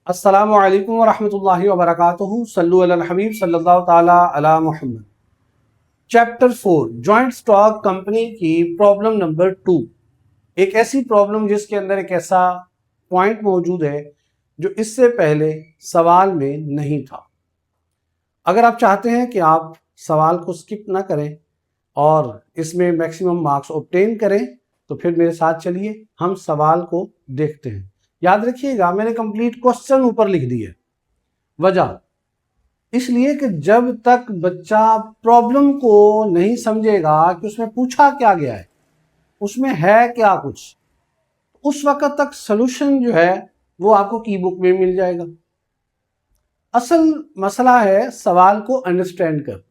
अस्सलामु अलैकुम वरहमतुल्लाहि वबरकातुहू। सल्लु अलल हबीब सल्लल्लाहु ताला अला Muhammad. Chapter 4 joint stock company की प्रॉब्लम नंबर 2। एक ऐसी प्रॉब्लम जिसके अंदर एक ऐसा पॉइंट मौजूद है जो इससे पहले सवाल में नहीं था। अगर आप चाहते हैं कि आप सवाल को स्किप ना करें और इसमें मैक्सिमम मार्क्स ऑब्टेन करें तो फिर मेरे साथ चलिए हम सवाल को देखते हैं। याद रखिएगा मैंने कंप्लीट क्वेश्चन ऊपर लिख दिए। वजह इसलिए कि जब तक बच्चा प्रॉब्लम को नहीं समझेगा कि उसमें पूछा क्या गया है, उसमें है क्या कुछ, उस वक्त तक सॉल्यूशन जो है वो आपको की बुक में मिल जाएगा। असल मसला है सवाल को अंडरस्टैंड कर।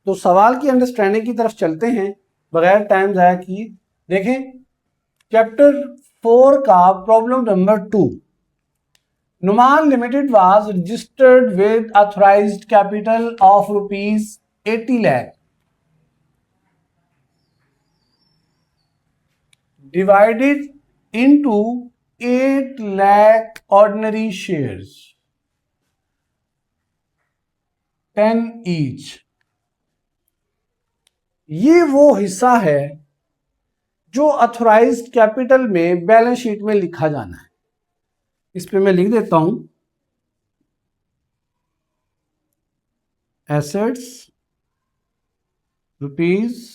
तो सवाल की अंडरस्टैंडिंग की तरफ चलते हैं बगैर टाइम ज़ाया किए। देखें चैप्टर 4 का problem number 2। Numan limited was registered with authorised capital of ₹80 lakh divided into 8 lakh ordinary shares, 10 each। ये वो हिस्सा है जो ऑथराइज्ड कैपिटल में बैलेंस शीट में लिखा जाना है। इस पे मैं लिख देता हूं एसेट्स रुपीज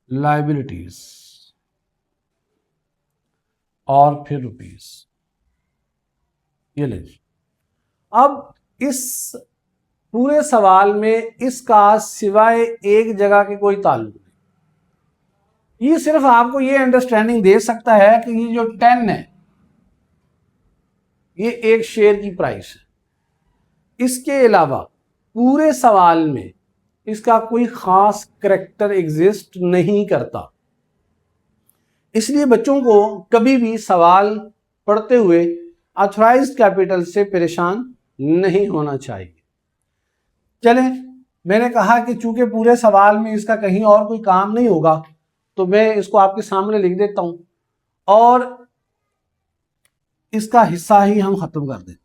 लायबिलिटीज और फिर रुपीज। ये ले। अब इस पूरे सवाल में इसका सिवाय एक जगह के कोई ताल्लुक नहीं। ये सिर्फ आपको ये अंडरस्टैंडिंग दे सकता है कि ये जो 10 है ये एक शेयर की प्राइस है। इसके अलावा पूरे सवाल में इसका कोई खास करैक्टर एग्जिस्ट नहीं करता। इसलिए बच्चों को कभी भी सवाल पढ़ते हुए ऑथराइज्ड कैपिटल से परेशान नहीं होना चाहिए। चलें, मैंने कहा कि चूंकि पूरे सवाल में इसका कहीं और कोई काम नहीं होगा तो मैं इसको आपके सामने लिख देता हूं और इसका हिस्सा ही हम खत्म कर देते हैं।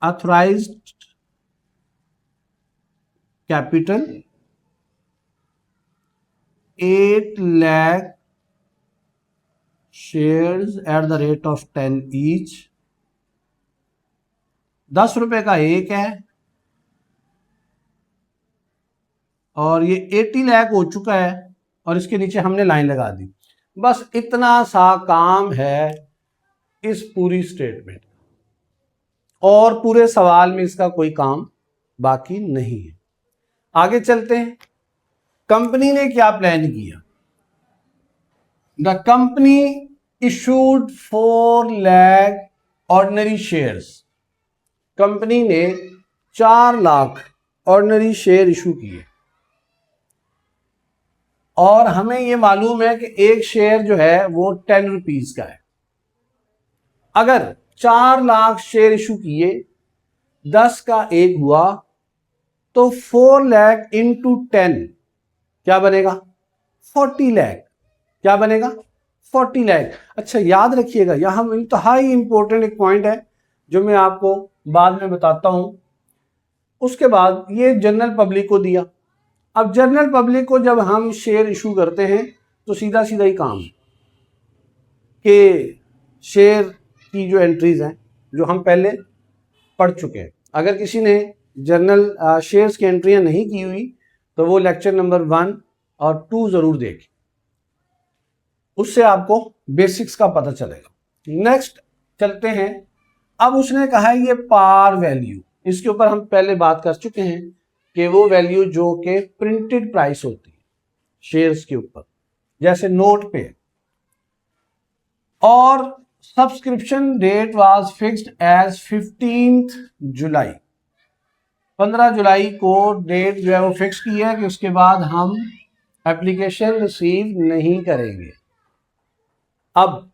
Authorised capital 8 lakh shares at the rate of 10 each. 10 रुपए का एक है और ये 80 लाख हो चुका है और इसके नीचे हमने लाइन लगा दी। बस इतना सा काम है इस पूरी स्टेटमेंट और पूरे सवाल में इसका कोई काम बाकी नहीं है। आगे चलते हैं। कंपनी ने क्या प्लान किया? The company issued 4 lakh ordinary shares. Company ने 4 लाख ऑर्डिनरी शेयर इशू किए और हमें यह मालूम है कि एक शेयर जो है वो 10 रुपीज का है। अगर 4 लाख शेयर इशू किए, 10 का एक हुआ तो 4 लाख इंटू 10 क्या बनेगा? 40 लाख। क्या बनेगा? 40 लाख। अच्छा याद रखिएगा, यहां इंतहाई इंपॉर्टेंट एक पॉइंट है जो मैं आपको बाद में बताता हूं। उसके बाद ये जनरल पब्लिक को दिया। अब जनरल पब्लिक को जब हम शेयर इशू करते हैं तो सीधा सीधा ही काम कि शेयर की जो एंट्रीज हैं जो हम पहले पढ़ चुके हैं। अगर किसी ने जनरल शेयर्स की एंट्रियां नहीं की हुई तो वो लेक्चर नंबर 1 और 2 जरूर देखें, उससे आपको बेसिक्स का पता चलेगा। नेक्स्ट चलते हैं। अब उसने कहा है ये पार वैल्यू, इसके ऊपर हम पहले बात कर चुके हैं कि वो वैल्यू जो कि प्रिंटेड प्राइस होती है शेयर्स के ऊपर, जैसे नोट पे। और subscription date was fixed as 15 July. 15 जुलाई को डेट जो है वो फिक्स की है कि उसके बाद हम एप्लीकेशन रिसीव नहीं करेंगे। अब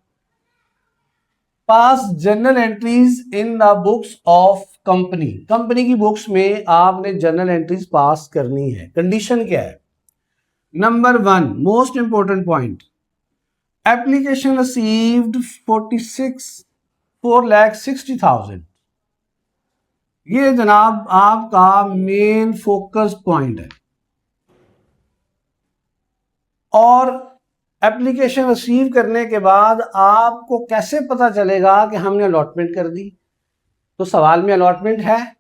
pass general entries in the books of company. Company की बुक्स में आपने जनरल एंट्रीज पास करनी है। कंडीशन क्या है? Number 1 most important point, application received 4,60,000। ये जनाब आपका मेन फोकस पॉइंट है। और एप्लीकेशन रिसीव करने के बाद आपको कैसे पता चलेगा कि हमने अलॉटमेंट कर दी? तो सवाल में अलॉटमेंट है।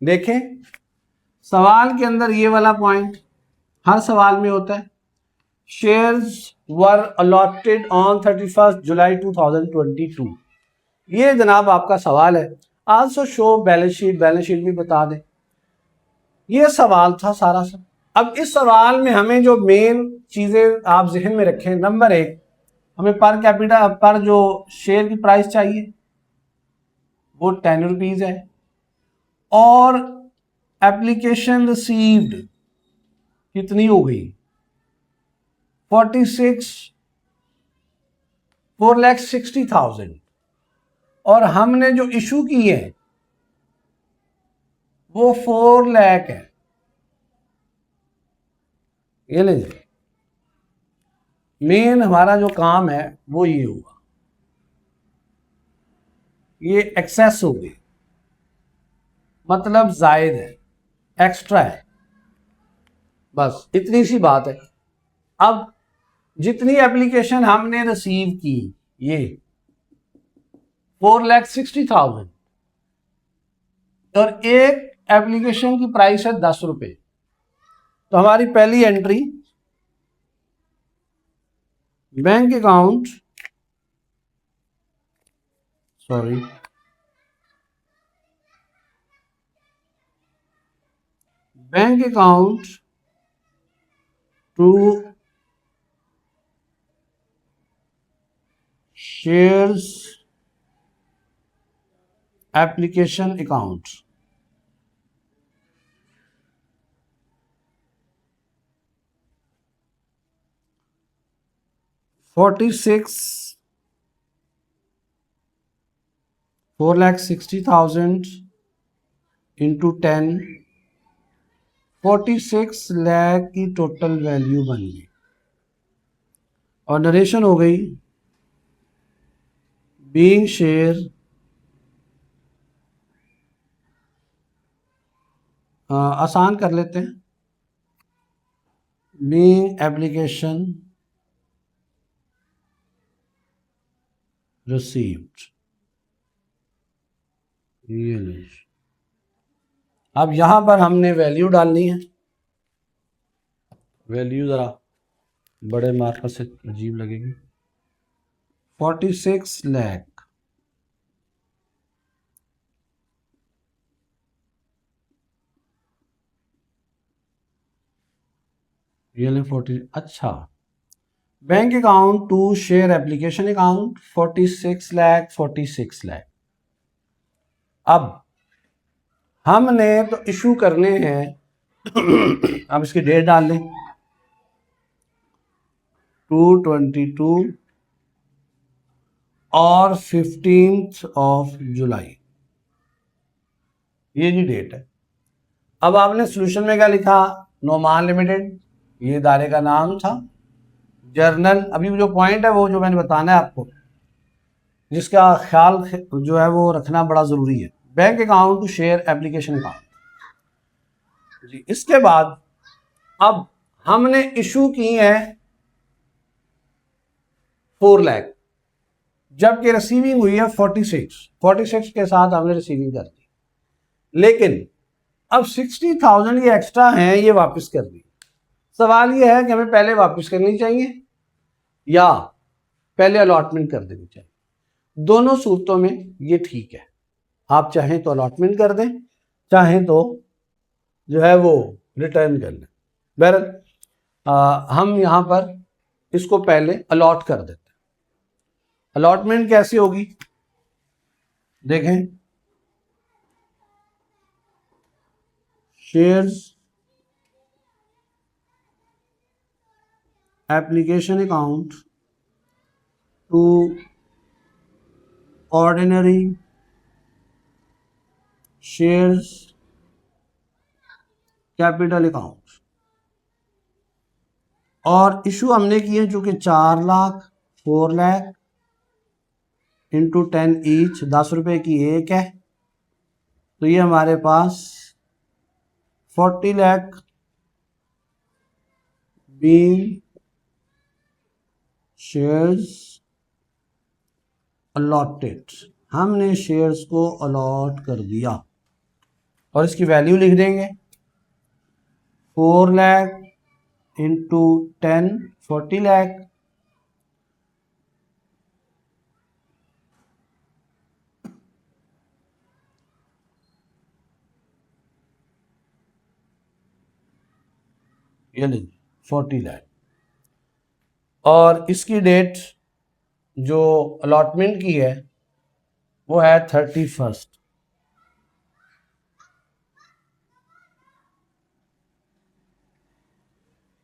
देखें सवाल के अंदर ये वाला पॉइंट हर सवाल में होता है। शेयर्स वर अलॉटेड ऑन 31 जुलाई 2022। ये जनाब आपका सवाल है। आल्सो शो बैलेंस शीट भी बता दें। ये सवाल था सारा सा। अब इस सवाल में हमें जो मेन चीजें आप जहन में रखें, नंबर 1 हमें पर कैपिटा पर जो शेयर की प्राइस चाहिए वो 10 रुपीज है। और एप्लीकेशन रिसीव्ड कितनी हो गई? 4,60,000। और हमने जो इशू की है वो 4 लाख है। ये लीजिए मेन हमारा जो काम है वो ये हुआ, ये एक्सेस हो गई, मतलब जायद है, एक्स्ट्रा है, बस इतनी सी बात है। अब जितनी एप्लीकेशन हमने रिसीव की ये 4,60,000 और एक एप्लीकेशन की प्राइस है 10 रुपए। तो हमारी पहली entry bank account bank account to shares application account. $4,60,000 into 10, 46 lakh की टोटल वैल्यू बन गई। और नरेशन हो गई बीइंग शेयर आसान कर लेते हैं, बीइंग एप्लीकेशन रिसीव्ड। ये नहीं, अब यहां पर हमने वैल्यू डालनी है। वैल्यू जरा बड़े मार्कर से अजीब लगेगी। 46 लाख ये ले 40। अच्छा, bank account to share application account 46 lakh 46 lakh. अब हमने तो इशू करने हैं अब इसकी डेट डाल लें 2/22 और 15 जुलाई, ये जी डेट है। अब आपने सोल्यूशन में क्या लिखा? नोमान लिमिटेड, ये इदारे का नाम था। जर्नल, अभी जो पॉइंट है वो जो मैंने बताना है आपको, जिसका ख्याल जो है वो रखना बड़ा जरूरी है। Bank account to share application account जी। इसके बाद अब हमने इशू की है 4 लाख, जबकि रिसीविंग हुई है 46 के साथ हमने रिसीविंग कर दी। लेकिन अब 60,000 ये एक्स्ट्रा हैं, ये वापस कर दी। सवाल ये है कि हमें पहले वापस करनी चाहिए या पहले अलॉटमेंट कर देनी चाहिए। दोनों सूरतों में ये ठीक है। आप चाहें तो अलॉटमेंट कर दें, चाहें तो जो है वो रिटर्न कर लें। बहरहाल हम यहां पर इसको पहले अलॉट कर देते हैं। अलॉटमेंट कैसी होगी देखें, shares application account to ordinary shares capital account. और इशू हमने किए चूंकि 4 लाख 4 लाख इंटू 10 ईच, 10 रुपए की एक है, तो ये हमारे पास 40 लाख बीइंग शेयर्स अलॉटेड, हमने शेयर्स को अलॉट कर दिया और इसकी वैल्यू लिख देंगे 4 लाख इंटू 10, 40 लाख, ये लीजिए 40 लाख, और इसकी डेट जो अलॉटमेंट की है वो है 31st।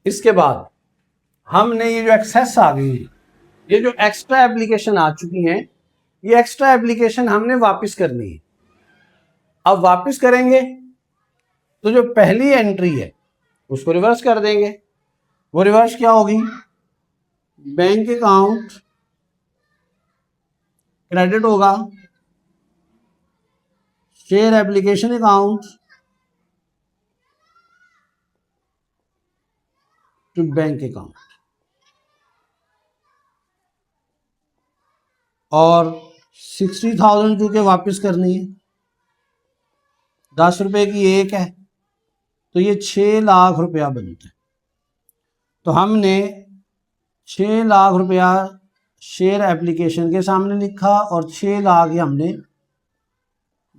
इसके बाद हमने ये जो एक्सेस आ गई है, ये जो एक्स्ट्रा एप्लीकेशन आ चुकी हैं, ये एक्स्ट्रा एप्लीकेशन हमने वापस करनी है। अब वापस करेंगे तो जो पहली एंट्री है उसको रिवर्स कर देंगे। वो रिवर्स क्या होगी? बैंक अकाउंट क्रेडिट होगा, share application account to bank account, और 60,000 चूंकि वापस करनी है, 10 रुपए की एक है, तो ये 6 लाख रुपया बनता है। तो हमने 6 लाख रुपया शेयर एप्लीकेशन के सामने लिखा और 6 लाख ही हमने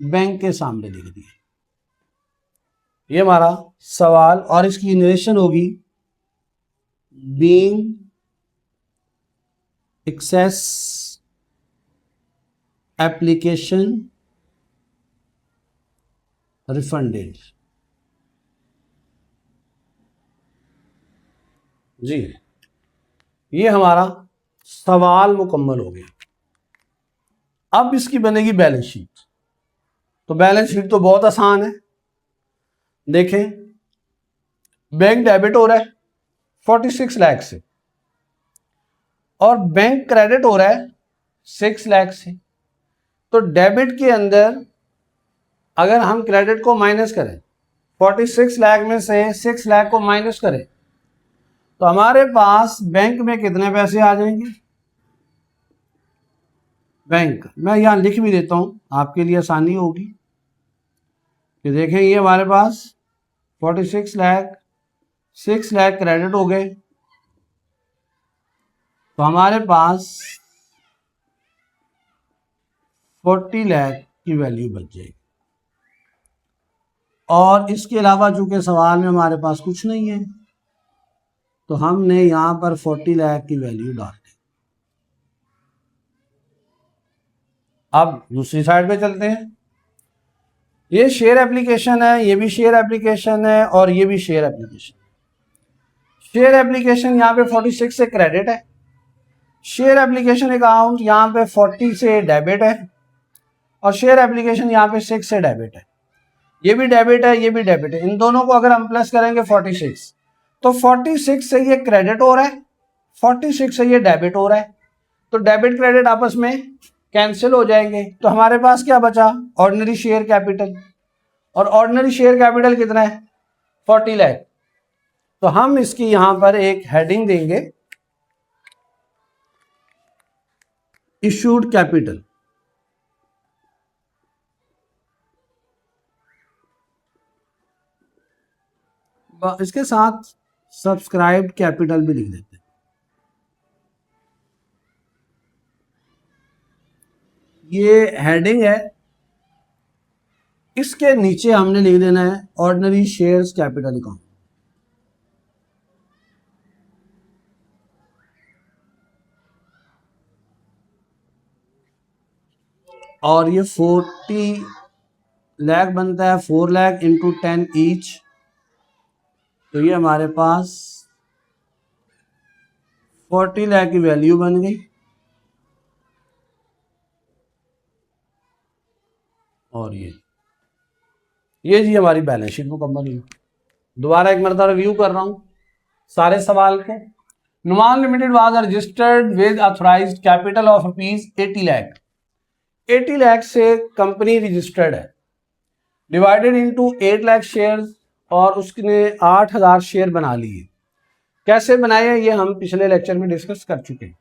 बैंक के सामने लिख दिए। ये हमारा सवाल, और इसकी नरेशन होगी बीइंग एक्सेस एप्लीकेशन रिफंडेड। जी, ये हमारा सवाल मुकम्मल हो गया। अब इसकी बनेगी बैलेंस शीट। तो बैलेंस शीट तो बहुत आसान है। देखें, बैंक डेबिट हो रहा है 46 लाख से और बैंक क्रेडिट हो रहा है 6 लाख से। तो डेबिट के अंदर अगर हम क्रेडिट को माइनस करें, 46 लाख में से 6 लाख को माइनस करें, तो हमारे पास बैंक में कितने पैसे आ जाएंगे? बैंक, मैं यहां लिख भी देता हूं आपके लिए आसानी होगी कि देखें, ये हमारे पास 46 लाख, 6 लाख क्रेडिट हो गए, तो हमारे पास 40 लाख की वैल्यू बच जाएगी। और इसके अलावा चूंकि सवाल में हमारे पास कुछ नहीं है, तो हमने यहां पर 40 लाख की वैल्यू डाल दी। अब दूसरी साइड पे चलते हैं। ये शेयर एप्लीकेशन है, ये भी शेयर एप्लीकेशन है, और ये भी शेयर एप्लीकेशन। शेयर एप्लीकेशन यहाँ पे 46 से क्रेडिट है, शेयर एप्लीकेशन अकाउंट यहाँ पे 40 से डेबिट है, और शेयर एप्लीकेशन यहाँ पे 6 से डेबिट है। ये भी डेबिट है, ये भी डेबिट है। इन दोनों को अगर हम प्लस करेंगे 46, तो 46 से ये क्रेडिट हो रहा है, 46 से ये डेबिट हो रहा है, तो डेबिट क्रेडिट आपस में कैंसिल हो जाएंगे। तो हमारे पास क्या बचा? ऑर्डिनरी शेयर कैपिटल, और ऑर्डिनरी शेयर कैपिटल कितना है? 40 लाख। तो हम इसकी यहां पर एक हेडिंग देंगे, इशूड कैपिटल। इसके साथ सब्सक्राइब्ड कैपिटल भी लिख देते हैं। ये हेडिंग है, इसके नीचे हमने लिख देना है ऑर्डिनरी शेयर्स कैपिटल अकाउंट। और ये 40 लाख बनता है, 4 लाख इंटू 10 ईच, तो ये हमारे पास 40 लाख की वैल्यू बन गई। और ये जी हमारी बैलेंस शीट मुकम्मल हुई। दोबारा एक मरतबा रिव्यू कर रहा हूं सारे सवाल को। Numan limited was registered with authorised capital of rupees 80 lakh. 80 lakh से कंपनी रजिस्टर्ड है, डिवाइडेड इनटू 8 लाख शेयर्स, और उसने 8000 शेयर बना लिए। कैसे बनाए ये हम पिछले लेक्चर में डिस्कस कर चुके हैं।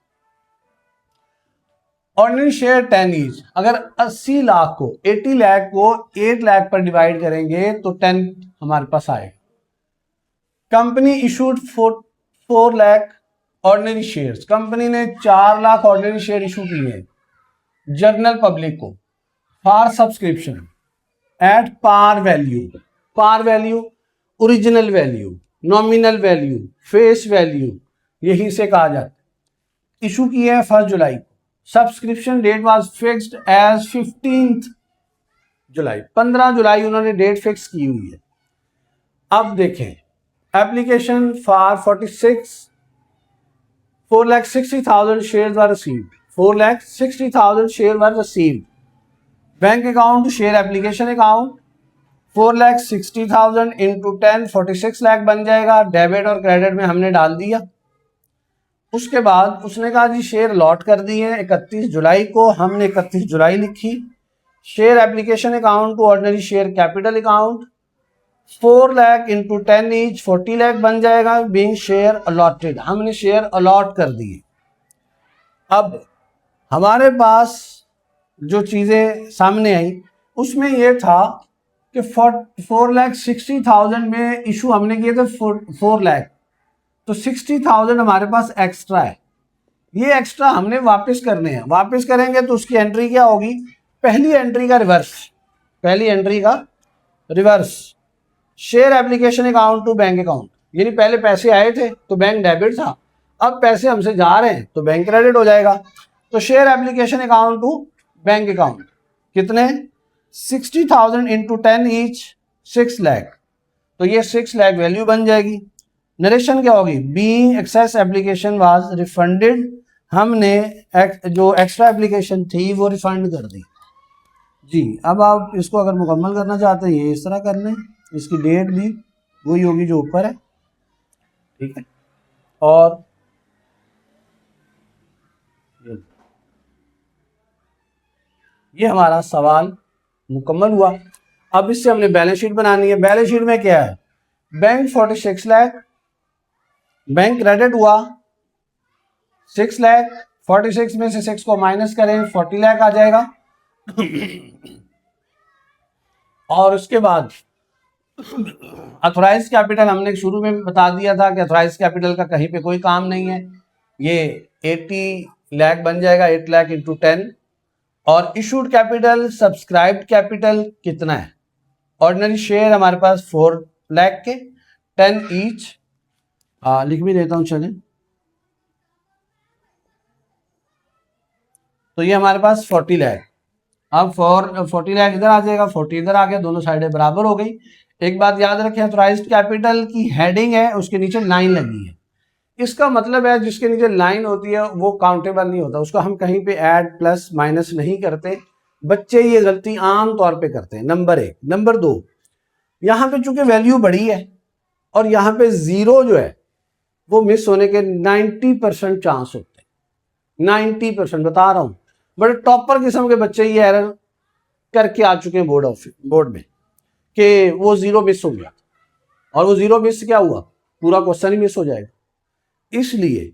Ordinary share 10 each. अगर 80 लाख को 80 लाख को 8 लाख पर डिवाइड करेंगे तो 10 हमारे पास आएगा। Company issued 4 lakh ordinary shares. Company ने 4 लाख ऑर्डिनरी शेयर इशू किए हैं जनरल पब्लिक को for subscription at par value. Par value, original value, nominal value, face value, यही से कहा जाता है। इशू किए हैं 1 जुलाई को। Subscription date was fixed as 15 July. 15 जुलाई उन्होंने डेट फिक्स की हुई है। अब देखें, application for 4,60,000 share were received. 4,60,000 share were received. Bank account share application account 4,60,000 into 10 46 lakh बन जाएगा। डेबिट और क्रेडिट में हमने डाल दिया। उसके बाद उसने कहा जी शेयर अलॉट कर दिए 31 जुलाई को। हमने 31 जुलाई लिखी। Share application account to ordinary share capital account 4 lakh into 10 each 40 lakh बन जाएगा। बीइंग शेयर अलॉटेड, हमने शेयर अलॉट कर दिए। अब हमारे पास जो चीज़ें सामने आई उसमें यह था कि 4,60,000 में इशू हमने किए थे 4 लाख, तो 60,000 हमारे पास एक्स्ट्रा है। ये एक्स्ट्रा हमने वापस करने हैं। वापस करेंगे तो उसकी एंट्री क्या होगी? पहली एंट्री का रिवर्स। पहली एंट्री का reverse, share application account to bank account. यानी पहले पैसे आए थे तो बैंक डेबिट था, अब पैसे हमसे जा रहे हैं तो बैंक क्रेडिट हो जाएगा। तो share application account to bank account कितने? 60,000 इंटू 10 ईच 6 लाख, तो ये 6 लाख वैल्यू बन जाएगी। नरेशन क्या होगी? Being excess application was refunded. हमने जो एक्स्ट्रा एप्लीकेशन थी वो रिफंड कर दी जी। अब आप इसको अगर मुकम्मल करना चाहते हैं ये इस तरह कर लें। इसकी डेट भी वही होगी जो ऊपर है, ठीक है। और ये हमारा सवाल मुकम्मल हुआ। अब इससे हमने बैलेंस शीट बनानी है। बैलेंस शीट में क्या है? बैंक 46 लाख, बैंक क्रेडिट हुआ 6 लाख। 46 में से 6 को माइनस करें 40 लाख आ जाएगा। और उसके बाद अथोराइज कैपिटल हमने शुरू में बता दिया था कि अथोराइज कैपिटल का कहीं पे कोई काम नहीं है। ये 80 लाख बन जाएगा, 8 लाख इंटू 10। और इशूड कैपिटल, सब्सक्राइब्ड कैपिटल कितना है? ऑर्डिनरी शेयर हमारे पास 4 लाख के 10 ईच। लिख भी देता हूं, चलें। तो ये हमारे पास 40 लाख। अब 40 लाख इधर आ जाएगा, 40 इधर आ गया, दोनों साइडें बराबर हो गई। एक बात याद रखें, ऑथराइज्ड कैपिटल की हेडिंग है, उसके नीचे लाइन लगी है। इसका मतलब है जिसके नीचे लाइन होती है वो काउंटेबल नहीं होता, उसको हम कहीं पे ऐड प्लस माइनस नहीं करते। बच्चे ये गलती आम तौर पे करते हैं। नंबर 1। नंबर 2, यहाँ पे चूंकि वैल्यू बड़ी है और यहाँ पे जीरो जो है वो मिस होने के 90% चांस होते हैं। 90% बता रहा हूँ। बड़े टॉपर किस्म के बच्चे ये एरर करके आ चुके हैं बोर्ड में कि वो जीरो मिस हो गया, और वो जीरो मिस क्या हुआ? पूरा क्वेश्चन ही मिस हो जाएगा। इसलिए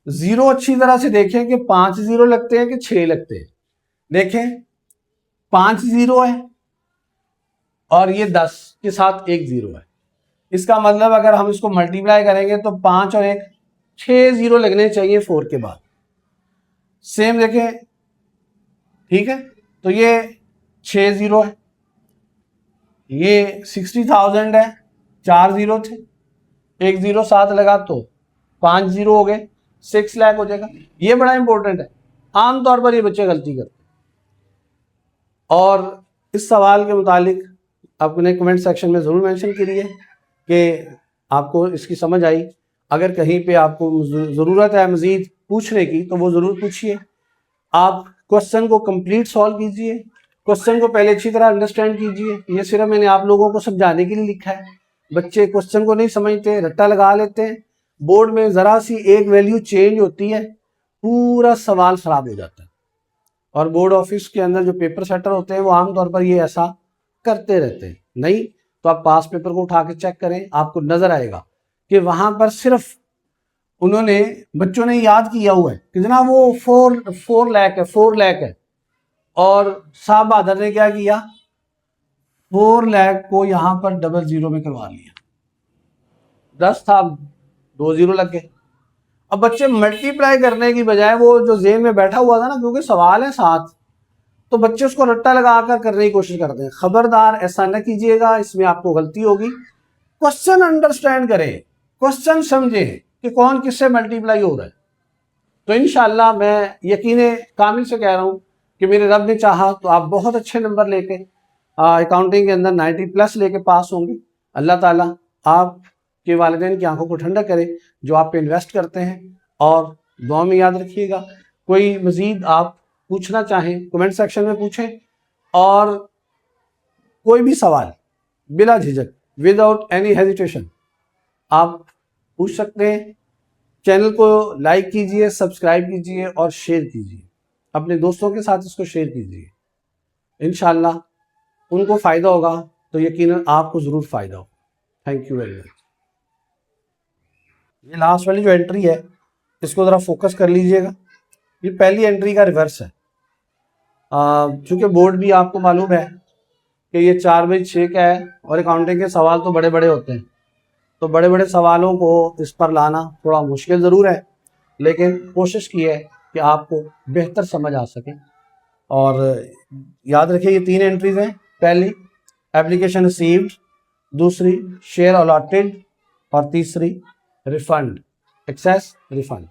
जीरो अच्छी तरह से देखें कि 5 जीरो लगते हैं कि 6 लगते हैं। देखें 5 जीरो है और ये 10 के साथ 1 जीरो है। इसका मतलब अगर हम इसको मल्टीप्लाई करेंगे तो 5 और 1 6 जीरो लगने चाहिए 4 के बाद। सेम देखें, ठीक है। तो ये 6 जीरो है, ये 60,000 है, 4 जीरो थे, 1 जीरो साथ लगा तो 5 जीरो हो गए, 6 लाख हो जाएगा। ये बड़ा इंपॉर्टेंट है, आमतौर पर ये बच्चे गलती करते हैं। और इस सवाल के मुतालिक अपने कमेंट सेक्शन में ज़रूर मेंशन करिए कि आपको इसकी समझ आई। अगर कहीं पे आपको ज़रूरत है मज़ीद पूछने की तो वो ज़रूर पूछिए। आप क्वेश्चन को कंप्लीट सॉल्व कीजिए, क्वेश्चन को पहले अच्छी तरह अंडरस्टैंड कीजिए। ये सिर्फ मैंने आप लोगों को समझाने के लिए लिखा है। बच्चे क्वेश्चन को नहीं समझते, रट्टा लगा लेते हैं बोर्ड में ज़रा सी एक वैल्यू चेंज होती है, पूरा सवाल ख़राब हो जाता है। और बोर्ड ऑफिस के अंदर जो पेपर सेटर होते हैं वो आमतौर पर ये ऐसा करते रहते हैं। नहीं तो आप पास पेपर को उठा के चेक करें, आपको नज़र आएगा कि वहाँ पर सिर्फ उन्होंने बच्चों ने याद किया हुआ है कि जनाब वो 4 लाख है, और साहब बहादुर ने क्या किया, 4 लाख को यहाँ पर डबल जीरो में करवा लिया, 10 था 2 जीरो लग गए। अब बच्चे मल्टीप्लाई करने की बजाय वो जो जेन में बैठा हुआ था ना, क्योंकि सवाल है 7, तो बच्चे उसको रट्टा लगाकर करने की कोशिश करते हैं। खबरदार ऐसा न कीजिएगा, इसमें आपको गलती होगी। क्वेश्चन अंडरस्टैंड करें, क्वेश्चन समझे कि कौन किससे मल्टीप्लाई हो रहा है। तो इंशाल्लाह मैं यकीन कामिल से कह रहा हूँ कि मेरे रब ने चाहा तो आप बहुत अच्छे नंबर लेके अकाउंटिंग के अंदर 90+ लेके पास होंगे। अल्लाह ताला आपके वालिदैन की आंखों को ठंडा करे जो आप पे इन्वेस्ट करते हैं। और दुआ में याद रखिएगा, कोई मज़ीद आप पूछना चाहें कमेंट सेक्शन में पूछें, और कोई भी सवाल बिला झिझक, विदाउट एनी हेजिटेशन आप पूछ सकते हैं। चैनल को लाइक कीजिए, सब्सक्राइब कीजिए और शेयर कीजिए, अपने दोस्तों के साथ इसको शेयर कीजिए। इंशाल्लाह उनको फ़ायदा होगा तो यकीनन आपको ज़रूर फ़ायदा होगा। Thank you very much. ये लास्ट वाली जो एंट्री है इसको ज़रा फोकस कर लीजिएगा। ये पहली एंट्री का रिवर्स है। चूँकि बोर्ड भी आपको मालूम है कि ये 4/6 का है और अकाउंटिंग के सवाल तो बड़े बड़े होते हैं, तो बड़े बड़े सवालों को इस पर लाना थोड़ा मुश्किल ज़रूर है, लेकिन कोशिश की है कि आपको बेहतर समझ आ सके। और याद रखिए ये 3 एंट्रीज हैं। पहली एप्लीकेशन रिसीव्ड, दूसरी शेयर अलॉटेड, और तीसरी रिफंड, एक्सेस रिफंड।